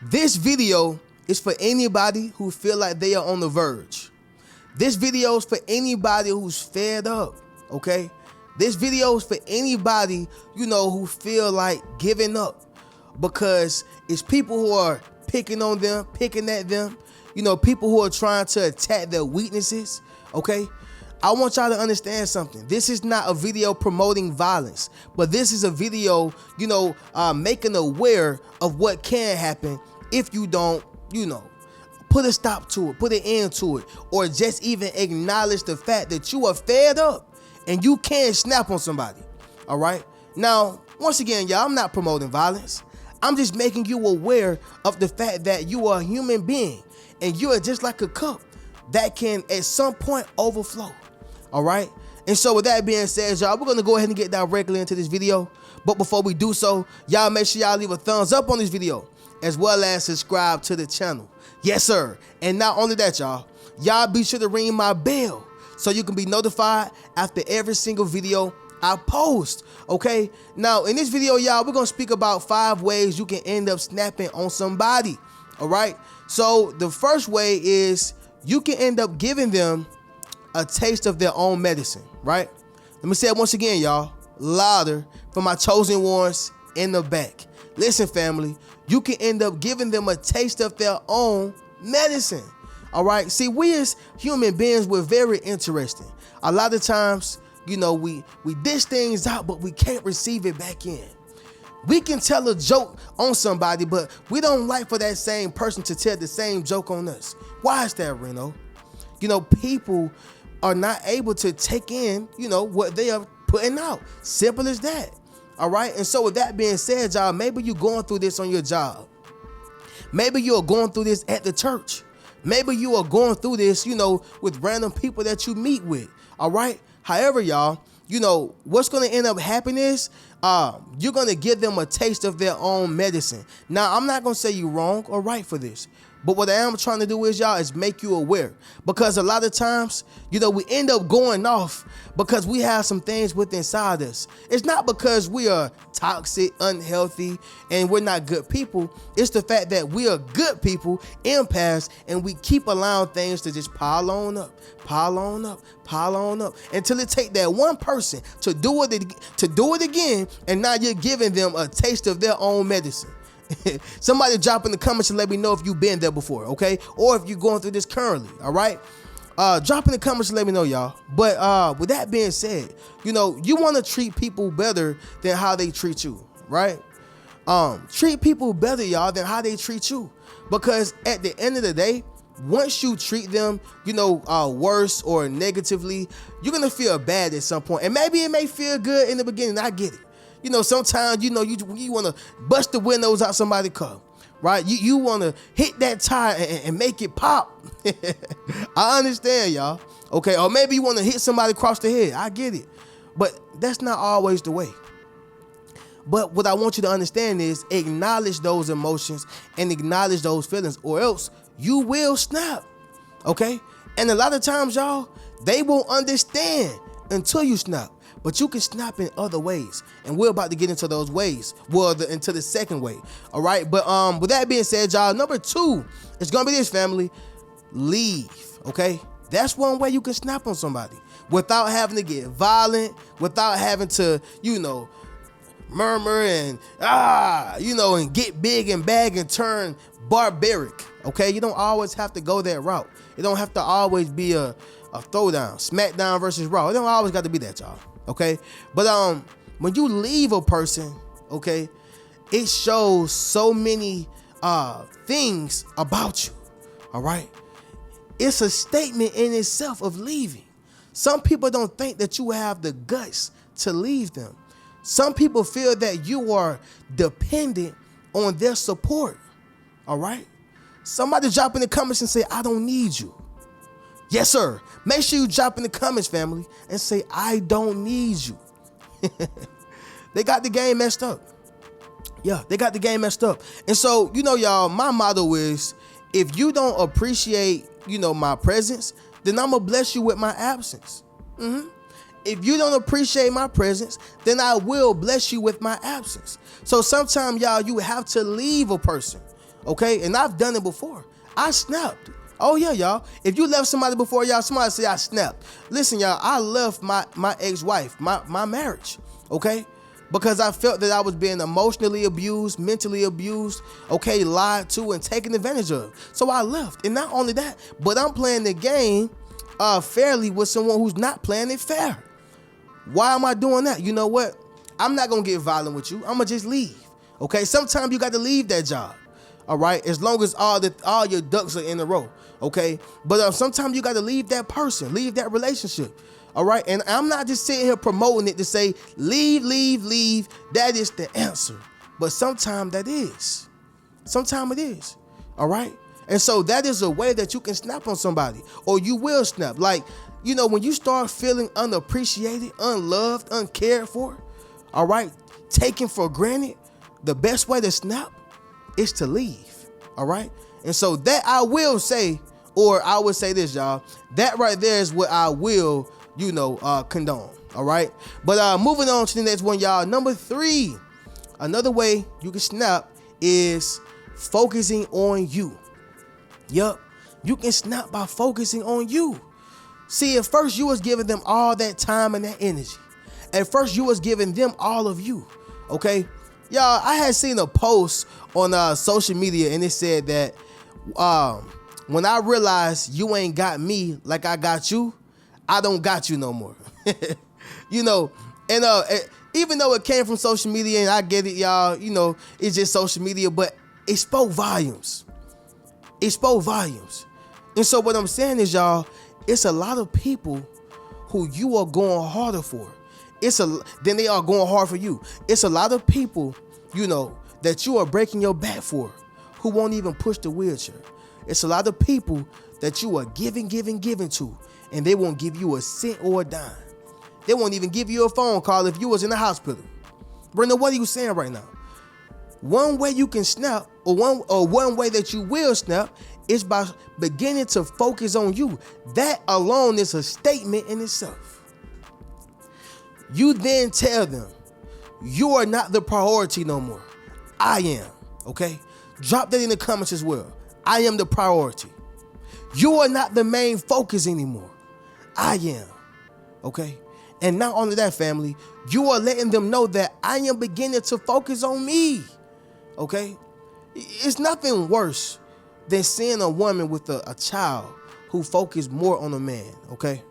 This video is for anybody who feel like they are on the verge. This video is for anybody who's fed up, okay? This video is for anybody, who feel like giving up, because it's people who are picking on them, picking at them, people who are trying to attack their weaknesses, okay? I want y'all to understand something. This is not a video promoting violence, but this is a video, making aware of what can happen if you don't, put a stop to it, put an end to it, or just even acknowledge the fact that you are fed up and you can't snap on somebody, all right? Now, once again, y'all, I'm not promoting violence. I'm just making you aware of the fact that you are a human being and you are just like a cup that can at some point overflow, all right? And so with that being said, y'all, we're going to go ahead and get directly into this video. But before we do so, y'all make sure y'all leave a thumbs up on this video, as well as subscribe to the channel. Yes, sir. And not only that, y'all be sure to ring my bell so you can be notified after every single video I post, okay? Now, in this video, y'all, we're going to speak about 5 ways you can end up snapping on somebody, all right? So the first way is you can end up giving them a taste of their own medicine, right? Let me say it once again, y'all, louder for my chosen ones in the back. Listen, family, you can end up giving them a taste of their own medicine, all right? See, we as human beings, we're very interesting. A lot of times, we dish things out, but we can't receive it back in. We can tell a joke on somebody, but we don't like for that same person to tell the same joke on us. Why is that, Reno? People are not able to take in, what they are putting out. Simple as that. All right. And so with that being said, y'all, maybe you're going through this on your job. Maybe you're going through this at the church. Maybe you are going through this, with random people that you meet with. All right. However, y'all, what's going to end up happening is you're going to give them a taste of their own medicine. Now, I'm not going to say you're wrong or right for this. But what I am trying to do is, y'all, is make you aware. Because a lot of times, we end up going off because we have some things within inside us. It's not because we are toxic, unhealthy, and we're not good people. It's the fact that we are good people, empaths, and we keep allowing things to just pile on up, until it take that one person to do it again, and now you're giving them a taste of their own medicine. Somebody drop in the comments and let me know if you've been there before, okay? Or if you're going through this currently, all right? Drop in the comments and let me know, y'all. But with that being said, you want to treat people better than how they treat you, right? Treat people better, y'all, than how they treat you. Because at the end of the day, once you treat them, worse or negatively, you're going to feel bad at some point. And maybe it may feel good in the beginning. I get it. Sometimes, you want to bust the windows out somebody's car, right? You want to hit that tire and make it pop. I understand, y'all. Okay, or maybe you want to hit somebody across the head. I get it. But that's not always the way. But what I want you to understand is acknowledge those emotions and acknowledge those feelings, or else you will snap, okay? And a lot of times, y'all, they won't understand until you snap. But you can snap in other ways, and we're about to get into those ways. Well, into the second way, all right? But with that being said, y'all, number 2 is gonna be this, family. Leave, okay? That's one way you can snap on somebody without having to get violent, without having to, murmur and and get big and bag and turn barbaric, okay? You don't always have to go that route. It don't have to always be a throwdown, SmackDown versus Raw. It don't always got to be that, y'all. Okay, but when you leave a person, okay, it shows so many things about you. All right, it's a statement in itself of leaving. Some people don't think that you have the guts to leave them. Some people feel that you are dependent on their support. All right, somebody drop in the comments and say, I don't need you. Yes, sir. Make sure you drop in the comments, family, and say, I don't need you. They got the game messed up. Yeah, they got the game messed up. And so, y'all, my motto is, if you don't appreciate, my presence, then I'm going to bless you with my absence. if you don't appreciate my presence, then I will bless you with my absence. So sometimes, y'all, you have to leave a person, okay? And I've done it before. I snapped. Oh yeah, y'all. If you left somebody before, y'all, somebody say I snapped. Listen, y'all, I left my ex-wife, my marriage, okay? Because I felt that I was being emotionally abused, mentally abused, okay, lied to, and taken advantage of. So I left. And not only that, but I'm playing the game fairly with someone who's not playing it fair. Why am I doing that? You know what? I'm not gonna get violent with you. I'm gonna just leave. Okay. Sometimes you got to leave that job. All right. As long as all your ducks are in a row. Okay. But sometimes you got to leave that person, leave that relationship. All right. And I'm not just sitting here promoting it to say leave, leave, leave. That is the answer. But sometimes that is. Sometimes it is. All right. And so that is a way that you can snap on somebody, or you will snap. Like, you know, when you start feeling unappreciated, unloved, uncared for, all right, taken for granted, the best way to snap is to leave. All right. And so that I will say, or I would say this, y'all, that right there is what I will, condone. All right. But moving on to the next one, y'all. Number 3, another way you can snap is focusing on you. Yup, you can snap by focusing on you. See, at first you was giving them all that time and that energy. At first you was giving them all of you, okay? Y'all, I had seen a post on social media, and it said that when I realized you ain't got me like I got you, I don't got you no more. You know, and even though it came from social media, and I get it, y'all, it's just social media, but it spoke volumes. It spoke volumes. And so what I'm saying is, y'all, it's a lot of people who you are going harder for. Then they are going hard for you. It's a lot of people, that you are breaking your back for, who won't even push the wheelchair. It's a lot of people that you are giving to, and they won't give you a cent or a dime. They won't even give you a phone call if you was in the hospital. Brenda, what are you saying right now? One way you can snap, or one way that you will snap, is by beginning to focus on you. That alone is a statement in itself. You then tell them, you are not the priority no more. I am, okay? Drop that in the comments as well. I am the priority. You are not the main focus anymore. I am, okay? And not only that, family, you are letting them know that I am beginning to focus on me. Okay, it's nothing worse than seeing a woman with a child who focus more on a man. Okay,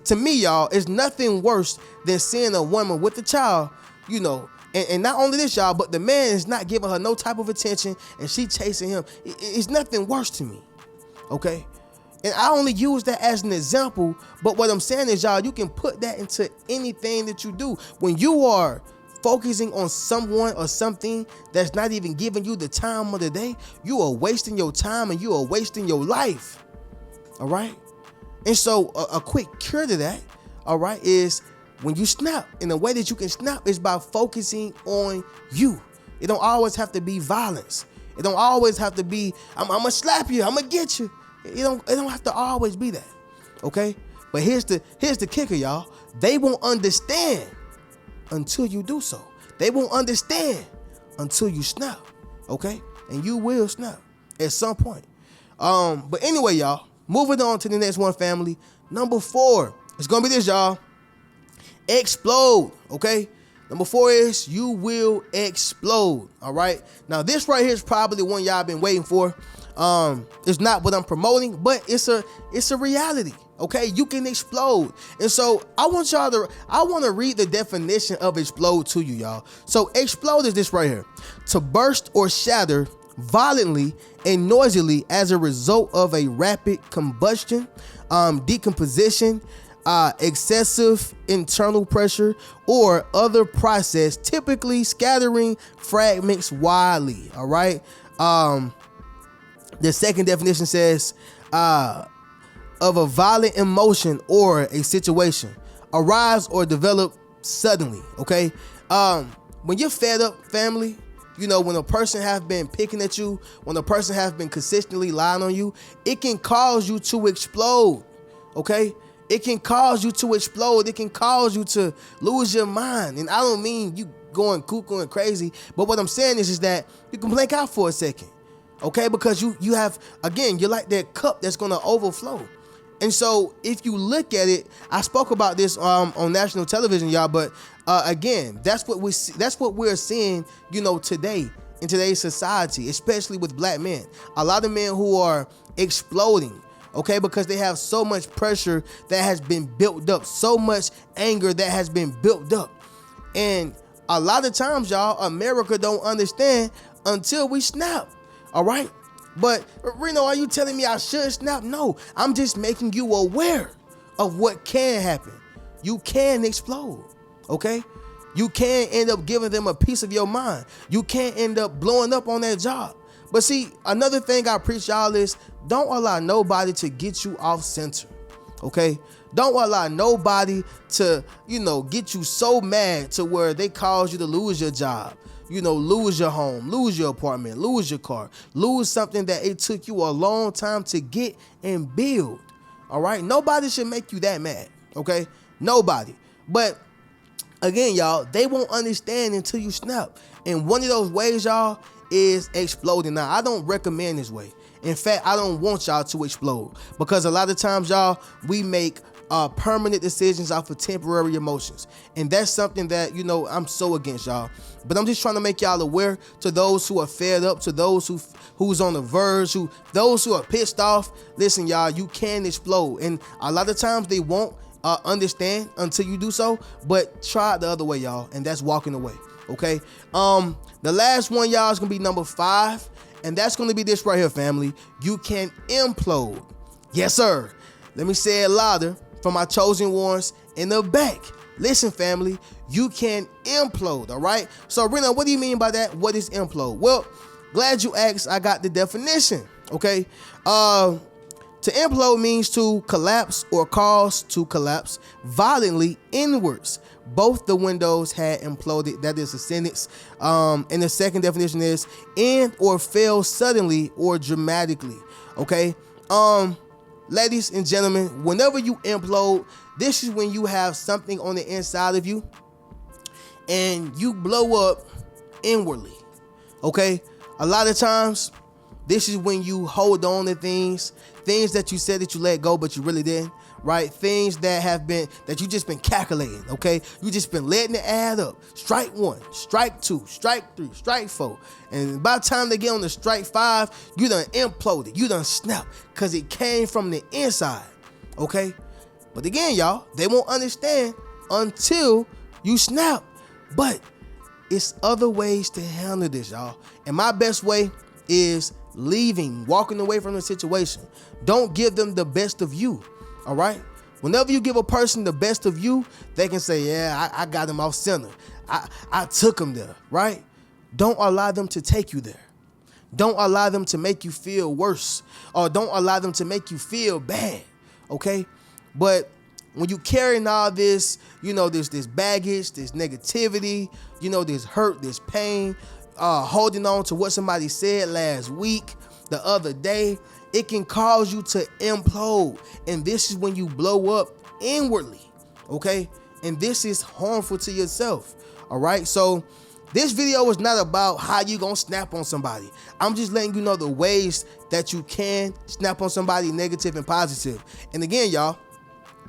to me, y'all, it's nothing worse than seeing a woman with a child, and not only this, y'all, but the man is not giving her no type of attention, and she chasing him. It's nothing worse to me. Okay, and I only use that as an example, but what I'm saying is, y'all, you can put that into anything that you do. When you are focusing on someone or something that's not even giving you the time of the day, you are wasting your time and you are wasting your life. All right. And so a quick cure to that, all right, is when you snap. And the way that you can snap is by focusing on you. It don't always have to be violence. It don't always have to be, I'm gonna slap you, I'm gonna get you. It don't have to always be that. Okay. But here's the kicker, y'all. They won't understand until you do so. They won't understand until you snap, okay? And you will snap at some point. But anyway, y'all, moving on to the next one, family. Number 4, it's gonna be this, y'all. Explode, okay? Number 4 is you will explode, all right? Now, this right here is probably the one y'all been waiting for. It's not what I'm promoting, but it's a reality. Okay, you can explode. And so I want to read the definition of explode to you, y'all. So explode is this right here: to burst or shatter violently and noisily as a result of a rapid combustion, decomposition, excessive internal pressure, or other process, typically scattering fragments widely. All right. The second definition says, of a violent emotion or a situation, arise or develop suddenly. Okay. When you're fed up, family, when a person have been picking at you, when a person have been consistently lying on you, it can cause you to explode. Okay. it can cause you to explode. It can cause you to lose your mind. And I don't mean you going cuckoo and crazy, but what I'm saying is that you can blank out for a second, okay? Because you have, again, you're like that cup that's gonna overflow. And so if you look at it, I spoke about this on national television, y'all, but again, that's what we're seeing, today in today's society, especially with black men. A lot of men who are exploding, okay, because they have so much pressure that has been built up, so much anger that has been built up. And a lot of times, y'all, America don't understand until we snap, all right? But, Reno, are you telling me I should snap? No, I'm just making you aware of what can happen. You can explode, okay? You can end up giving them a piece of your mind. You can end up blowing up on that job. But see, another thing I preach y'all is don't allow nobody to get you off center, okay? Don't allow nobody to, get you so mad to where they cause you to lose your job, lose your home, lose your apartment, lose your car, lose something that it took you a long time to get and build, all right? Nobody should make you that mad, okay? Nobody. But again, y'all, they won't understand until you snap. And one of those ways, y'all, is exploding. Now, I don't recommend this way. In fact, I don't want y'all to explode because a lot of times, y'all, we make permanent decisions off of temporary emotions. And that's something that, I'm so against, y'all. But I'm just trying to make y'all aware to those who are fed up, to those who's on the verge, those who are pissed off. Listen, y'all, you can explode. And a lot of times they won't understand until you do so, but try it the other way, y'all, and that's walking away, okay? The last one, y'all, is gonna be number 5, and that's gonna be this right here, family. You can implode. Yes, sir. Let me say it louder for my chosen ones in the back. Listen, family, you can implode, all right? So, Reno, what do you mean by that? What is implode? Well, glad you asked. I got the definition, okay? To implode means to collapse or cause to collapse violently inwards. Both the windows had imploded. That is a sentence. And the second definition is end or fail suddenly or dramatically. Okay. Ladies and gentlemen, whenever you implode, this is when you have something on the inside of you and you blow up inwardly. Okay. A lot of times, this is when you hold on to things that you said that you let go, but you really didn't, right? Things that you just been calculating, okay? You just been letting it add up. Strike 1, strike 2, strike 3, strike 4. And by the time they get on the strike 5, you done imploded. You done snapped because it came from the inside, okay? But again, y'all, they won't understand until you snap. But it's other ways to handle this, y'all. And my best way is leaving, walking away from the situation. Don't give them the best of you, all right? Whenever you give a person the best of you, they can say, yeah, I got him off center. I took him there, right? Don't allow them to take you there. Don't allow them to make you feel worse, or don't allow them to make you feel bad, okay? But when you carrying all this, this baggage, this negativity, this hurt, this pain, holding on to what somebody said last week, the other day, it can cause you to implode. And this is when you blow up inwardly, okay? And this is harmful to yourself, all right? So this video is not about how you gonna snap on somebody. I'm just letting you know the ways that you can snap on somebody, negative and positive. And again, y'all,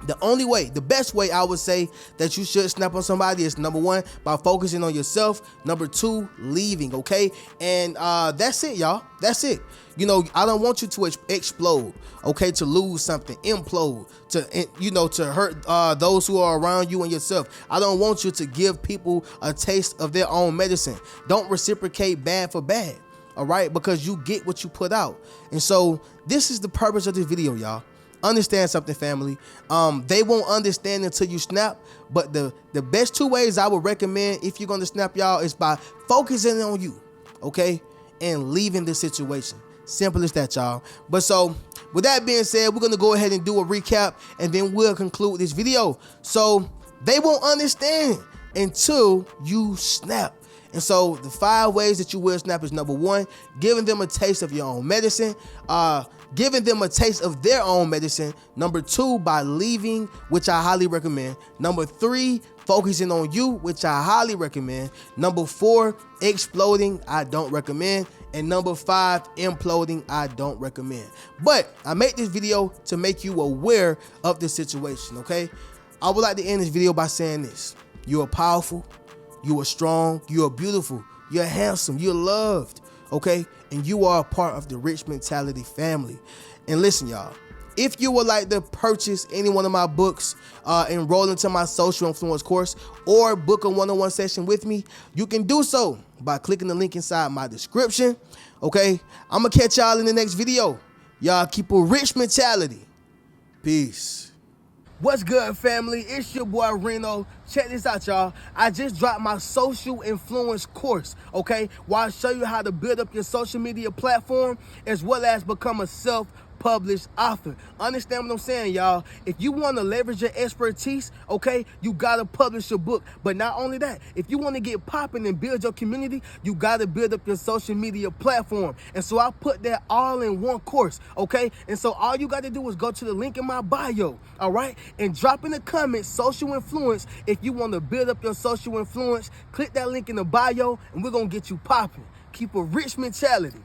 the best way I would say that you should snap on somebody is, number 1, by focusing on yourself. Number 2, leaving, okay? And that's it, y'all. That's it. I don't want you to explode, okay? To lose something, implode, to hurt those who are around you and yourself. I don't want you to give people a taste of their own medicine. Don't reciprocate bad for bad, all right? Because you get what you put out. And so this is the purpose of this video, y'all. Understand something, family. They won't understand until you snap, but the best 2 ways I would recommend if you're going to snap, y'all, is by focusing on you, okay, and leaving the situation. Simple as that, y'all. But so with that being said, we're going to go ahead and do a recap, and then we'll conclude this video. So they won't understand until you snap. And so the 5 ways that you will snap is, number 1, giving them a taste of your own medicine. giving them a taste of their own medicine. Number 2, by leaving, which I highly recommend. Number 3, focusing on you, which I highly recommend. Number 4, exploding, I don't recommend. And number 5, imploding, I don't recommend. But I made this video to make you aware of the situation, okay? I would like to end this video by saying this. You are powerful, you are strong, you are beautiful, you're handsome, you're loved, okay? And you are a part of the Rich Mentality family. And listen, y'all, if you would like to purchase any one of my books, enroll into my social influence course, or book a one-on-one session with me, you can do so by clicking the link inside my description, okay? I'm gonna catch y'all in the next video. Y'all keep a rich mentality. Peace. What's good, family? It's your boy Reno. Check this out, y'all. I just dropped my social influence course, okay? Where I show you how to build up your social media platform as well as become a self-published author. Understand what I'm saying, y'all? If you want to leverage your expertise, okay, you got to publish your book. But not only that, if you want to get popping and build your community, you got to build up your social media platform. And so I put that all in one course, okay? And so all you got to do is go to the link in my bio, all right? And drop in the comments, social influence. If you want to build up your social influence, click that link in the bio and we're going to get you popping. Keep a rich mentality.